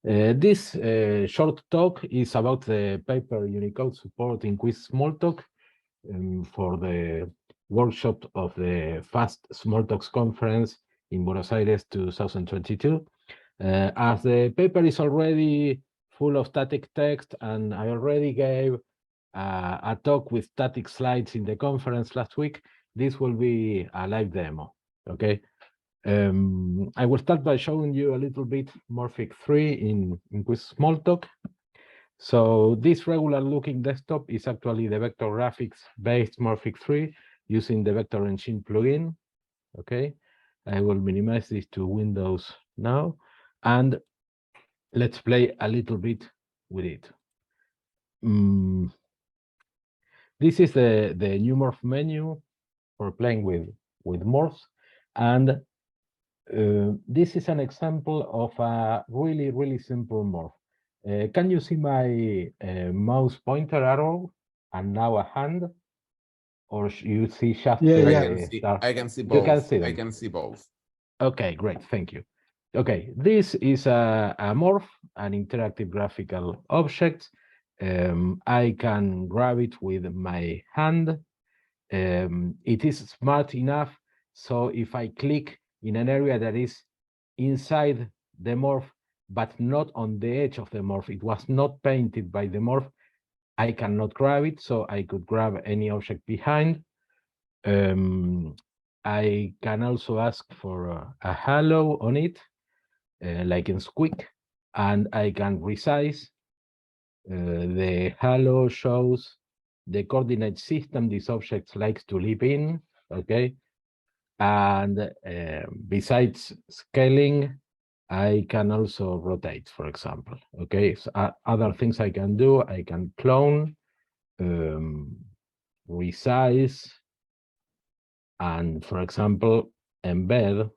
This short talk is about the paper Unicode support in Cuis Smalltalk for the workshop of the FAST Smalltalks conference in Buenos Aires 2022. As the paper is already full of static text, and I already gave a talk with static slides in the conference last week, this will be a live demo, okay? I will start by showing you a little bit Morphic 3 in Cuis Smalltalk. So this regular looking desktop is actually the vector graphics based Morphic 3 using the vector engine plugin. Okay, I will minimize this to Windows now, and let's play a little bit with it. This is the new morph menu for playing with morphs, and this is an example of a really simple morph. Can you see my mouse pointer arrow and now a hand? Or you see just I can see both. You can see them. I can see both. Okay, great, thank you. Okay, this is a morph, an interactive graphical object. I can grab it with my hand. It is smart enough, so if I click in an area that is inside the morph, but not on the edge of the morph, it was not painted by the morph, I cannot grab it, so I could grab any object behind. I can also ask for a halo on it, like in Squeak, and I can resize. The halo shows the coordinate system this object likes to live in, okay? And besides scaling, I can also rotate, for example, okay? So, other things I can do, I can clone, resize, and, for example, embed.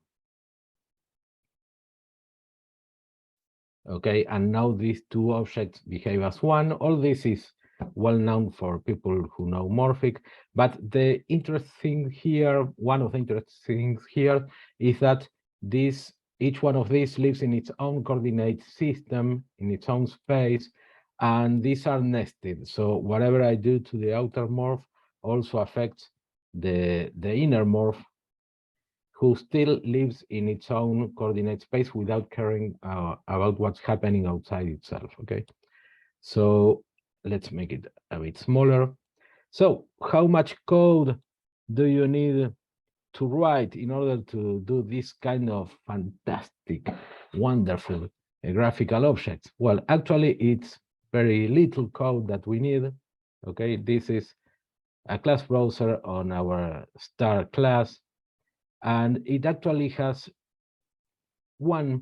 Okay, and now these two objects behave as one. All this is well known for people who know Morphic, but the interesting here, one of the interesting things here is that each one of these lives in its own coordinate system, in its own space, and these are nested. So whatever I do to the outer morph also affects the inner morph, who still lives in its own coordinate space without caring about what's happening outside itself, okay? So let's make it a bit smaller. So how much code do you need to write in order to do this kind of fantastic, wonderful graphical objects? Well, actually, it's very little code that we need, okay? This is a class browser on our star class, and it actually has one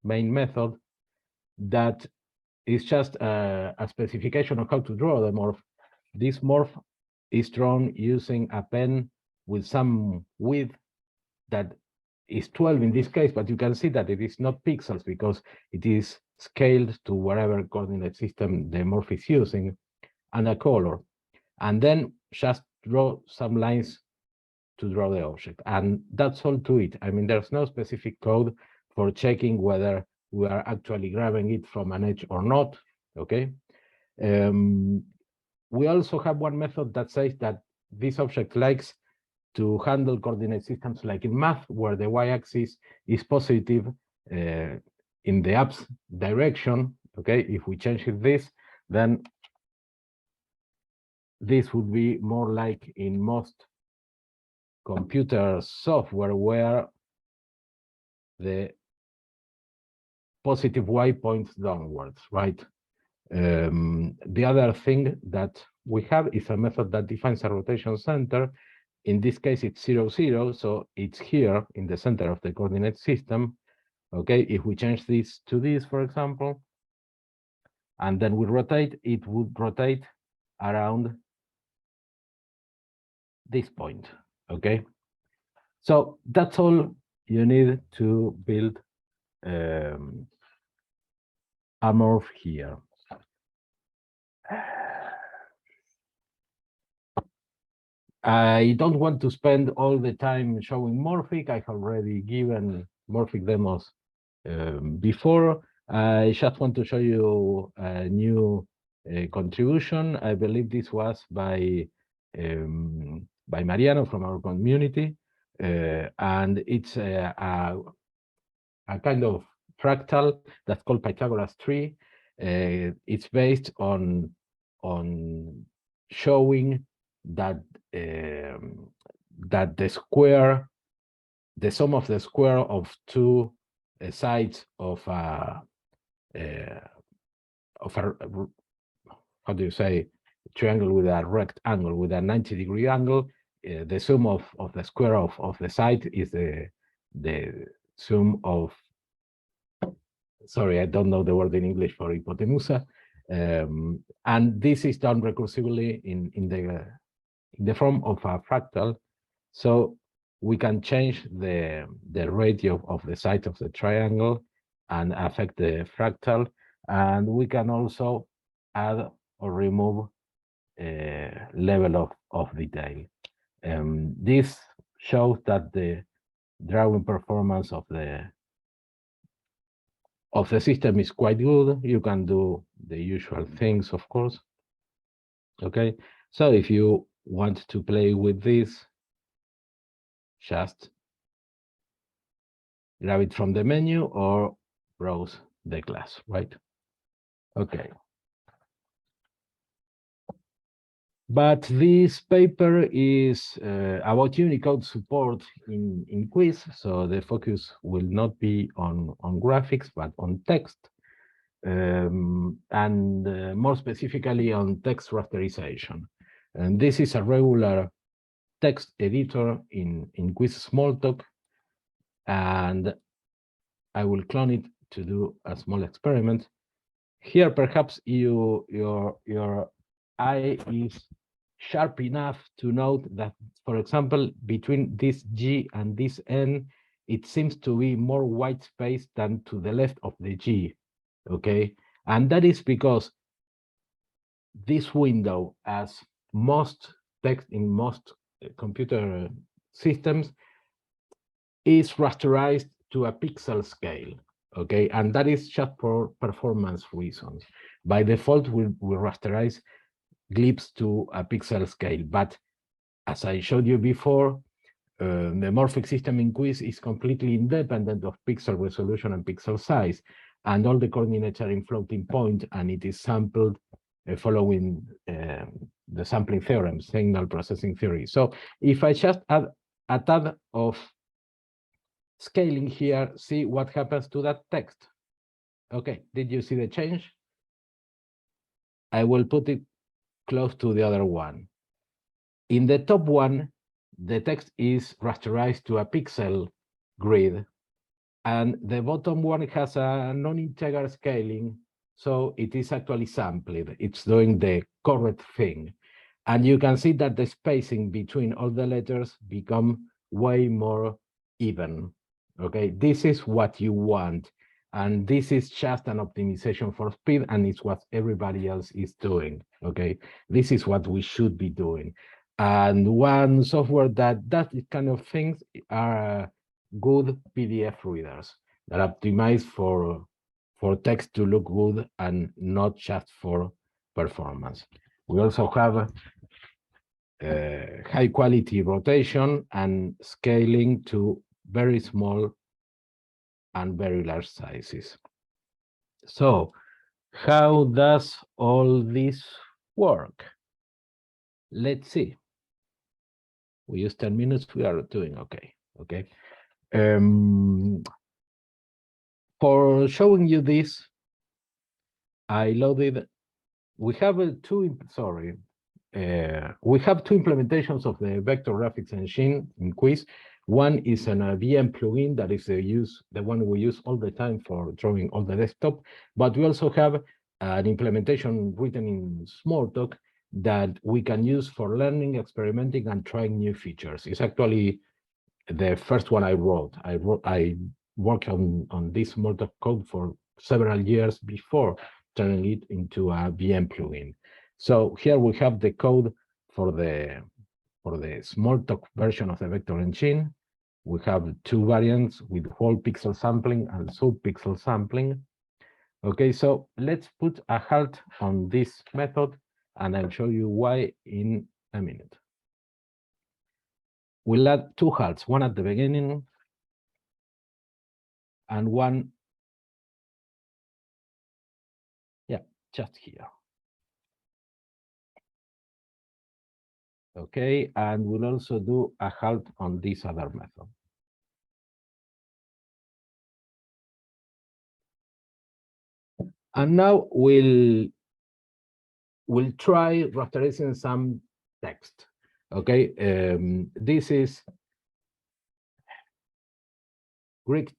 main method that is just a specification of how to draw the morph. This morph is drawn using a pen with some width that is 12 in this case, but you can see that it is not pixels because it is scaled to whatever coordinate system the morph is using, and a color. And then just draw some lines to draw the object, and that's all to it. I mean, there's no specific code for checking whether we are actually grabbing it from an edge or not, okay? We also have one method that says that this object likes to handle coordinate systems like in math, where the y-axis is positive in the up direction, okay? If we change this, then this would be more like in most computer software where the positive y points downwards, right? The other thing that we have is a method that defines a rotation center. In this case, it's 0, 0, so it's here in the center of the coordinate system. Okay, if we change this to this, for example, and then we rotate, it would rotate around this point, okay? So that's all you need to build a morph here. I don't want to spend all the time showing Morphic. I have already given Morphic demos before. I just want to show you a new contribution. I believe this was by Mariano from our community, and it's a kind of fractal that's called Pythagoras tree. It's based on showing that that the sum of the square of two sides of a how do you say, triangle with a rectangle with a 90-degree angle, the sum of the square of the side is the sum of, sorry, I don't know the word in English for hypotenusa. And this is done recursively in the form of a fractal. So we can change the radius of the side of the triangle and affect the fractal. And we can also add or remove a level of detail. This shows that the drawing performance of the system is quite good. You can do the usual things, of course. Okay, so if you want to play with this, just grab it from the menu or browse the class, right? Okay. But this paper is about Unicode support in Cuis, so the focus will not be on graphics, but on text, and more specifically on text rasterization. And this is a regular text editor in Cuis Smalltalk, and I will clone it to do a small experiment. Here, perhaps your eye is sharp enough to note that, for example, between this G and this N, it seems to be more white space than to the left of the G, okay? And that is because this window, as most text in most computer systems, is rasterized to a pixel scale, okay? And that is just for performance reasons. By default, we rasterize glyphs to a pixel scale, but as I showed you before, the morphic system in Cuis is completely independent of pixel resolution and pixel size, and all the coordinates are in floating point, and it is sampled following the sampling theorem, signal processing theory. So if I just add a tad of scaling here, see what happens to that text. Okay, did you see the change? I will put it close to the other one. In the top one, the text is rasterized to a pixel grid, and the bottom one has a non-integer scaling, so it is actually sampled. It's doing the correct thing. And you can see that the spacing between all the letters become way more even. Okay, this is what you want. And this is just an optimization for speed, and it's what everybody else is doing. Okay, this is what we should be doing. And one software that does these kind of things are good PDF readers that optimize for text to look good and not just for performance. We also have high quality rotation and scaling to very small and very large sizes. So how does all this work? Let's see. We use 10 minutes, we are doing okay. Okay. For showing you this, I loaded, we have two implementations of the vector graphics engine in Cuis. One is an VM plugin that is the one we use all the time for drawing all the desktop, but we also have an implementation written in Smalltalk that we can use for learning, experimenting, and trying new features. It's actually the first one I wrote. I worked on this Smalltalk code for several years before turning it into a VM plugin. So here we have the code for the Smalltalk version of the vector engine. We have two variants with whole pixel sampling and sub-pixel sampling. Okay, so let's put a halt on this method, and I'll show you why in a minute. We'll add two halts, one at the beginning and one, yeah, just here. Okay, and we'll also do a halt on this other method. And now we'll try rasterizing some text. Okay, this is Greek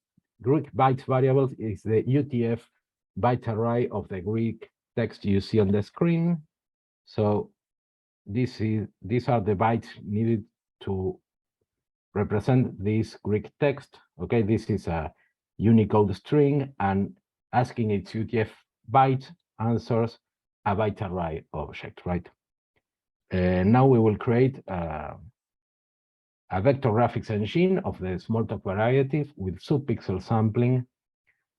byte variables is the UTF byte array of the Greek text you see on the screen. So these are the bytes needed to represent this Greek text. Okay, this is a Unicode string, and asking its UTF byte answers a byte array object, right? Now we will create a vector graphics engine of the smalltalk variety with subpixel sampling.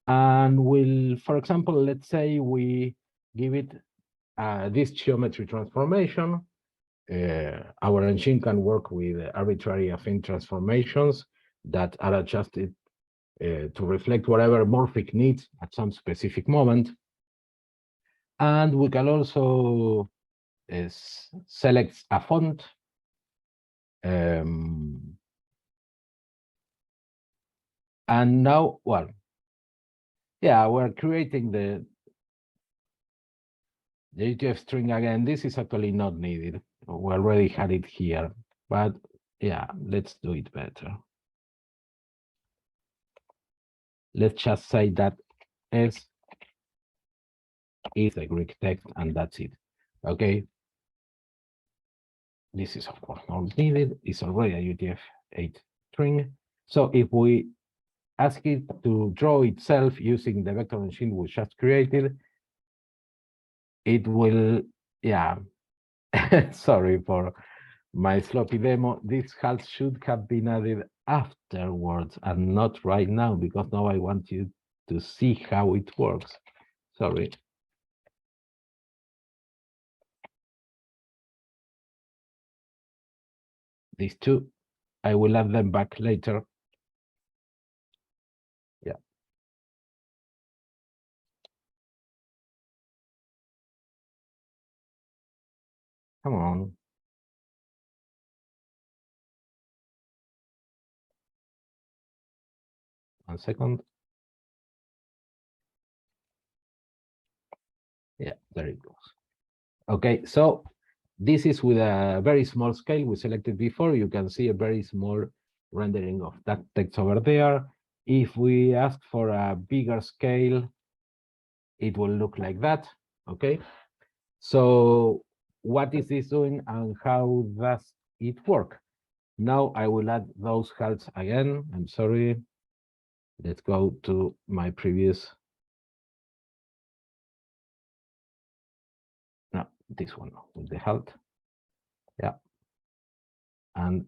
And we'll, for example, let's say we give it this geometry transformation. Our engine can work with arbitrary affine transformations that are adjusted to reflect whatever morphic needs at some specific moment. And we can also select a font. And now, well, yeah, we're creating the UTF string again. This is actually not needed. We already had it here, but yeah, let's do it better. Let's just say that S is the Greek text, and that's it. Okay. This is, of course, not needed. It's already a UTF-8 string. So if we ask it to draw itself using the vector engine we just created, it will, yeah. Sorry for my sloppy demo. This halt should have been added afterwards and not right now, because now I want you to see how it works. Sorry. These two, I will add them back later. Yeah. Come on. One second. Yeah, there it goes. Okay, so this is with a very small scale we selected before. You can see a very small rendering of that text over there. If we ask for a bigger scale, it will look like that. Okay, so what is this doing and how does it work? Now I will add those halts again. I'm sorry. Let's go to my previous. No, this one with the halt. Yeah. And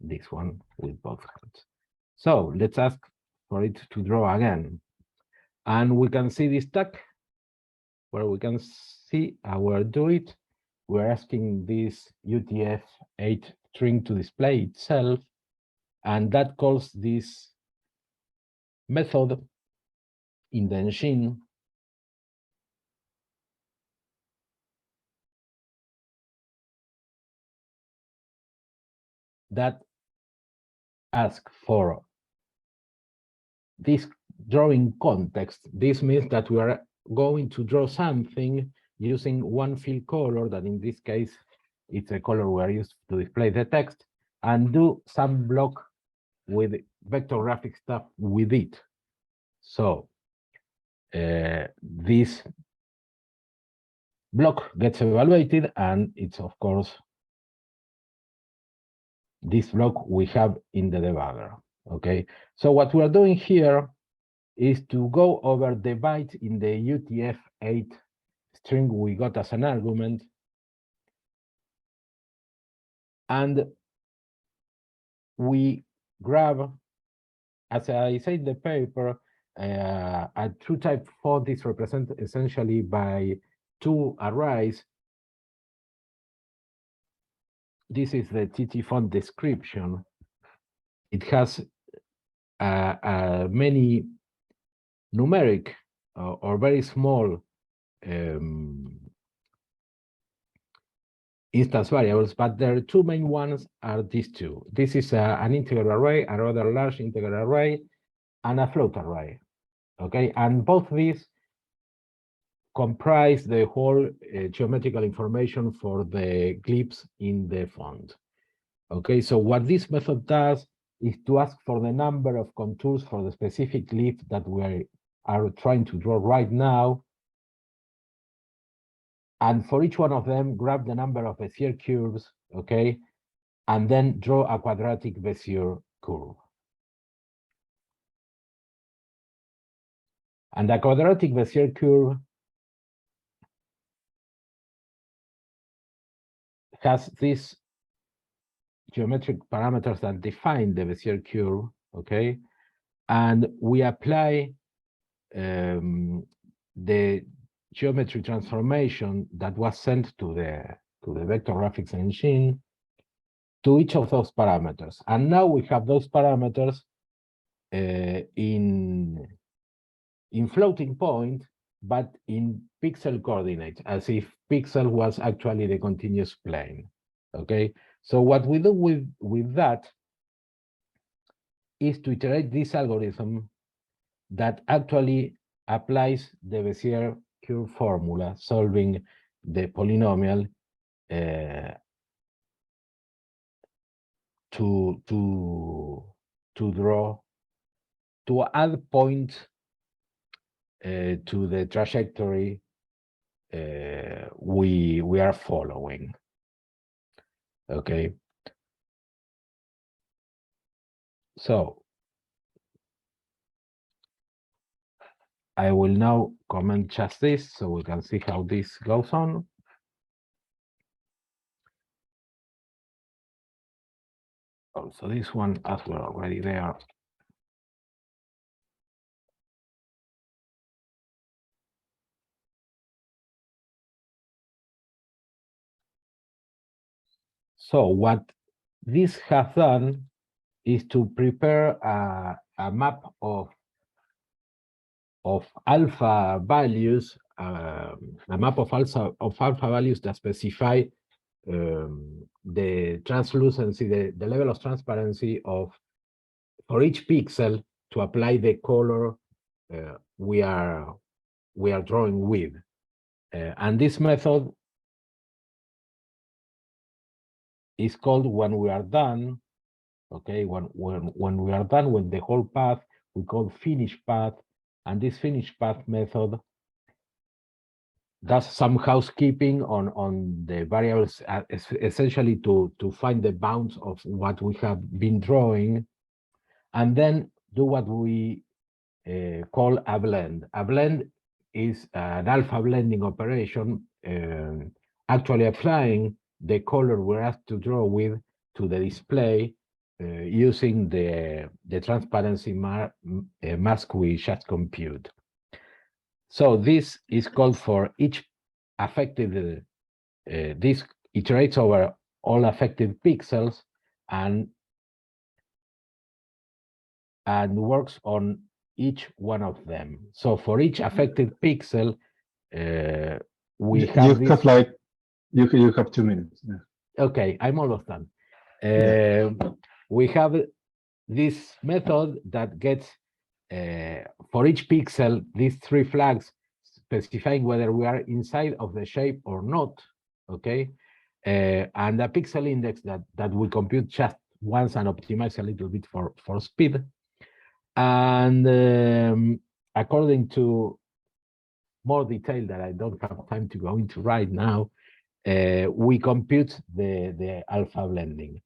this one with both halts. So let's ask for it to draw again. And we can see this tag where we can see our do it. We're asking this UTF-8 string to display itself, and that calls this method in the engine that asks for this drawing context. This means that we are going to draw something using one fill color, that in this case, it's a color we are used to display the text, and do some block with vector graphic stuff with it. So this block gets evaluated, and it's, of course, this block we have in the debugger. Okay, so what we are doing here is to go over the byte in the UTF-8 string we got as an argument, and we grab, as I said in the paper, a true type font is represented essentially by two arrays. This is the TT font description. It has many numeric or very small instance variables, but the two main ones are these two. This is an integer array, a rather large integer array, and a float array. Okay, and both these comprise the whole geometrical information for the glyphs in the font. Okay, so what this method does is to ask for the number of contours for the specific glyph that we are trying to draw right now. And for each one of them, grab the number of Bezier curves, okay, and then draw a quadratic Bezier curve. And the quadratic Bezier curve has these geometric parameters that define the Bezier curve, okay? And we apply the geometry transformation that was sent to the vector graphics engine to each of those parameters. And now we have those parameters in floating point, but in pixel coordinates, as if pixel was actually the continuous plane. Okay, so what we do with that is to iterate this algorithm that actually applies the Bezier curve formula, solving the polynomial to add point to the trajectory we are following. Okay. So I will now comment just this so we can see how this goes on. Oh, so this one, as we're already there. So what this has done is to prepare a map of alpha values, a map of alpha values that specify the translucency, the level of transparency of for each pixel to apply the color we are drawing with, and this method is called when we are done. Okay, when we are done with the whole path, we call finish path, and this finish path method does some housekeeping on the variables, essentially to find the bounds of what we have been drawing, and then do what we call a blend. A blend is an alpha blending operation, actually applying the color we're asked to draw with to the display using the transparency mask we just compute. So this is called for each affected, this iterates over all affected pixels and works on each one of them. So for each affected pixel, we have this... like, you have 2 minutes. Yeah. Okay, I'm almost done. We have this method that gets for each pixel these 3 flags specifying whether we are inside of the shape or not. Okay, and a pixel index that we compute just once and optimize a little bit for speed. And according to more detail that I don't have time to go into right now, we compute the alpha blending.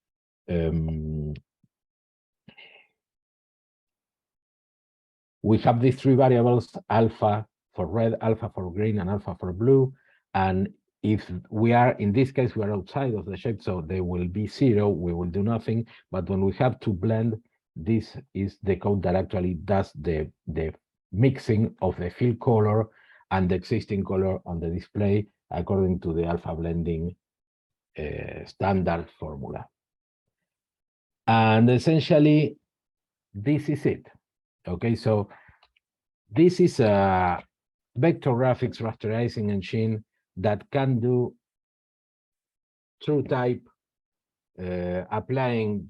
We have these 3 variables, alpha for red, alpha for green, and alpha for blue. And if we are, in this case, we are outside of the shape, so they will be 0, we will do nothing. But when we have to blend, this is the code that actually does the mixing of the fill color and the existing color on the display according to the alpha blending standard formula. And essentially, this is it. Okay, so this is a vector graphics rasterizing engine that can do true type, applying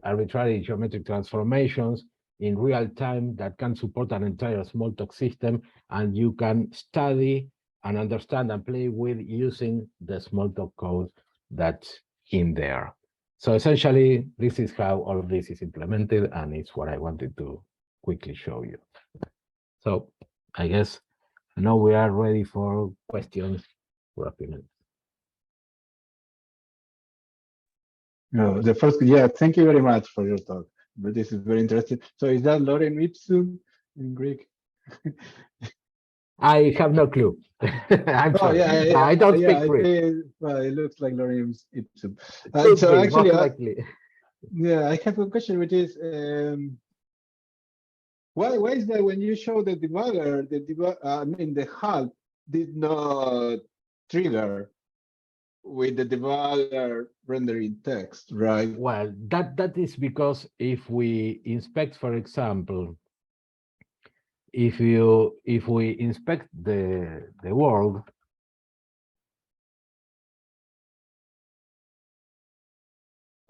arbitrary geometric transformations in real time, that can support an entire Smalltalk system, and you can study and understand and play with using the Smalltalk code that's in there. So essentially, this is how all of this is implemented, and it's what I wanted to quickly show you. So I guess now we are ready for questions for a few minutes. No, the first, yeah, thank you very much for your talk. But this is very interesting. So is that lorem ipsum in Greek? I have no clue. I'm sorry. Yeah, I don't speak Greek. Well, it looks like lorem ipsum. So actually, yeah, I have a question, which is, why is that when you show the debugger, the HAL did not trigger with the debugger rendering text, right? Well, that is because if we inspect, for example, if we inspect the world,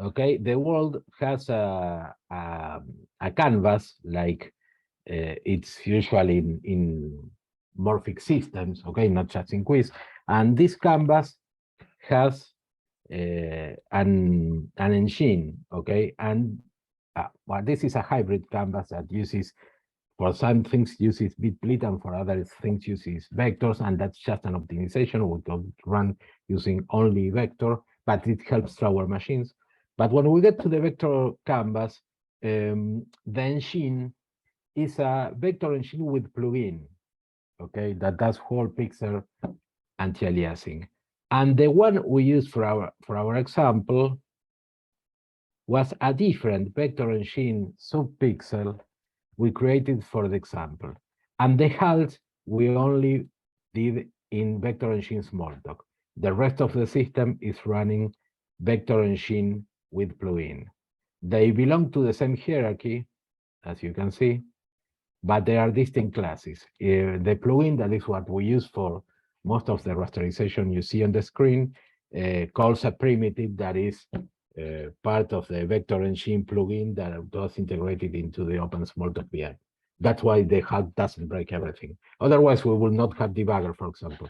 okay, the world has a canvas like it's usually in morphic systems, okay, not just in Cuis, and this canvas has an engine, okay, and well, this is a hybrid canvas that uses, for some things uses bitplit and for other things uses vectors, and that's just an optimization. We don't run using only vector, but it helps our machines. But when we get to the vector canvas, the engine is a vector engine with plugin, okay, that does whole pixel anti-aliasing. And the one we used for our example was a different vector engine subpixel we created for the example. And the HALs we only did in vector engine Smalltalk. The rest of the system is running vector engine with plugin. They belong to the same hierarchy, as you can see, but they are distinct classes. The plugin, that is what we use for most of the rasterization you see on the screen, calls a primitive that is part of the vector engine plugin that was integrated into the Open Smalltalk VI. That's why the HAL doesn't break everything. Otherwise, we will not have debugger, for example.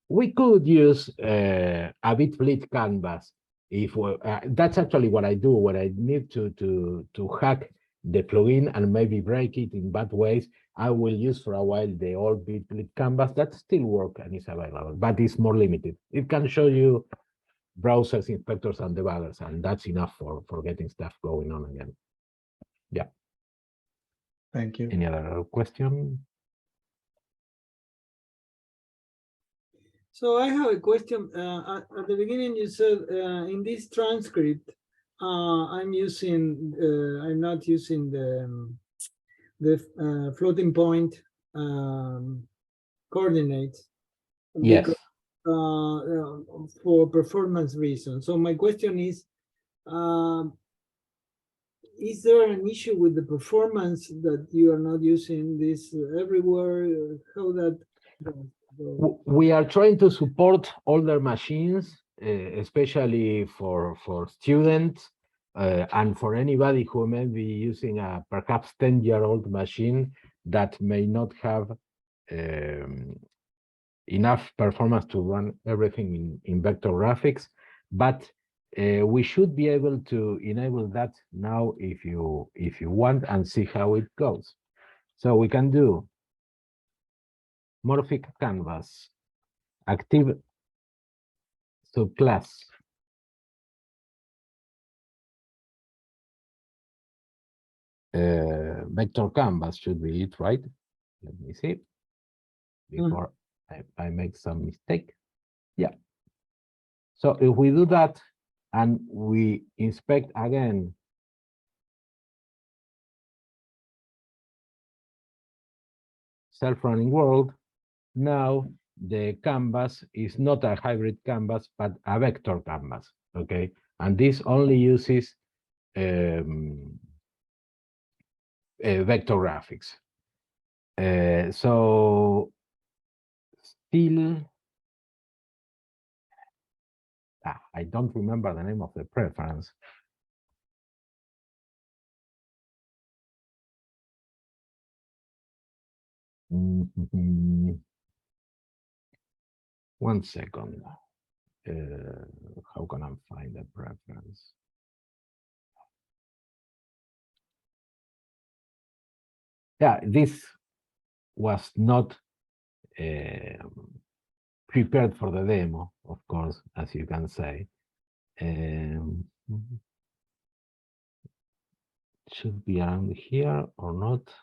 We could use a bitplit canvas. If we, that's actually what I do when I need to hack the plugin and maybe break it in bad ways. I will use for a while the old bitplit canvas that still work and is available, but it's more limited. It can show you browsers, inspectors, and debuggers, and that's enough for getting stuff going on again. Yeah. Thank you. Any other question? So I have a question. At the beginning, you said in this transcript, I'm not using the floating point coordinates. Yes. For performance reasons. So my question is there an issue with the performance that you are not using this everywhere? How that? We are trying to support older machines, especially for students and for anybody who may be using a perhaps 10-year-old machine that may not have enough performance to run everything in vector graphics, but we should be able to enable that now if you want, and see how it goes. So we can do morphic canvas, active subclass, vector canvas should be it, right? Let me see before I make some mistake. Yeah. So if we do that and we inspect again self-running world, now the canvas is not a hybrid canvas, but a vector canvas, okay? And this only uses vector graphics. So still, I don't remember the name of the preference. One second. How can I find the preference? Yeah, this was not prepared for the demo, of course, as you can say. Should be around here or not.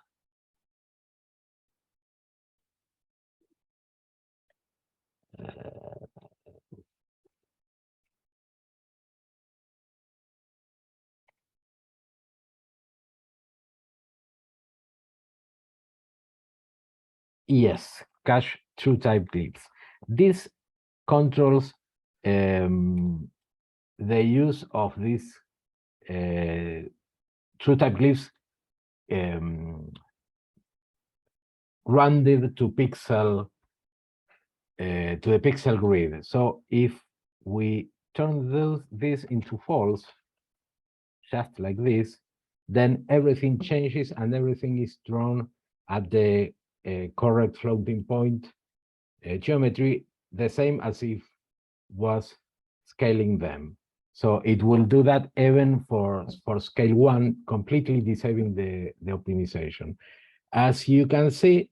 Yes, cache true type glyphs. This controls the use of these true type glyphs rounded to pixel to the pixel grid. So if we turn this into false, just like this, then everything changes and everything is drawn at the correct floating point geometry, the same as if was scaling them. So it will do that even for scale 1, completely disabling the optimization. As you can see,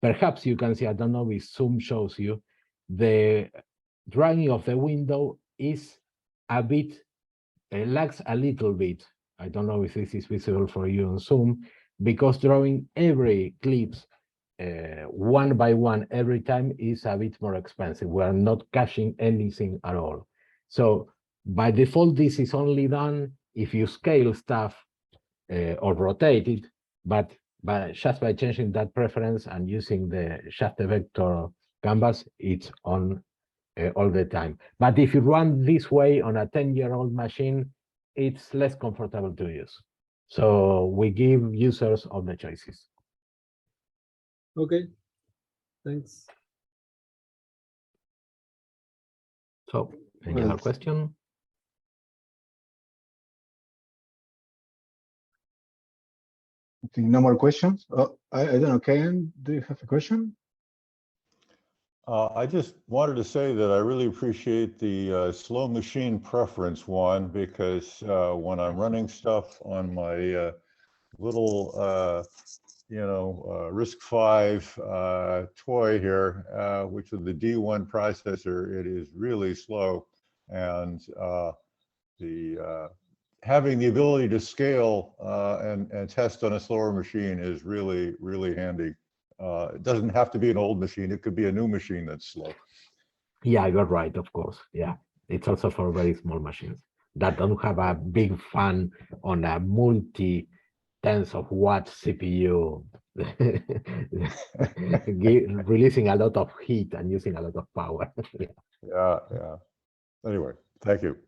perhaps you can see, I don't know if Zoom shows you, the drawing of the window is a bit, lags a little bit. I don't know if this is visible for you on Zoom, because drawing every clips one by one every time is a bit more expensive. We are not caching anything at all. So by default, this is only done if you scale stuff or rotate it, but just by changing that preference and using the shaft vector canvas, it's on all the time. But if you run this way on a 10-year-old machine, it's less comfortable to use. So we give users all the choices. Okay, thanks. So, any other question? I think no more questions. Oh, I don't know, Ken, do you have a question? I just wanted to say that I really appreciate the slow machine preference, Juan, because when I'm running stuff on my little, RISC-V toy here, which is the D1 processor, it is really slow. And having the ability to scale and test on a slower machine is really, really handy. It doesn't have to be an old machine. It could be a new machine that's slow. Yeah, you're right, of course. Yeah, it's also for very small machines that don't have a big fan on a multi-tens of watt CPU, releasing a lot of heat and using a lot of power. Yeah. Anyway, thank you.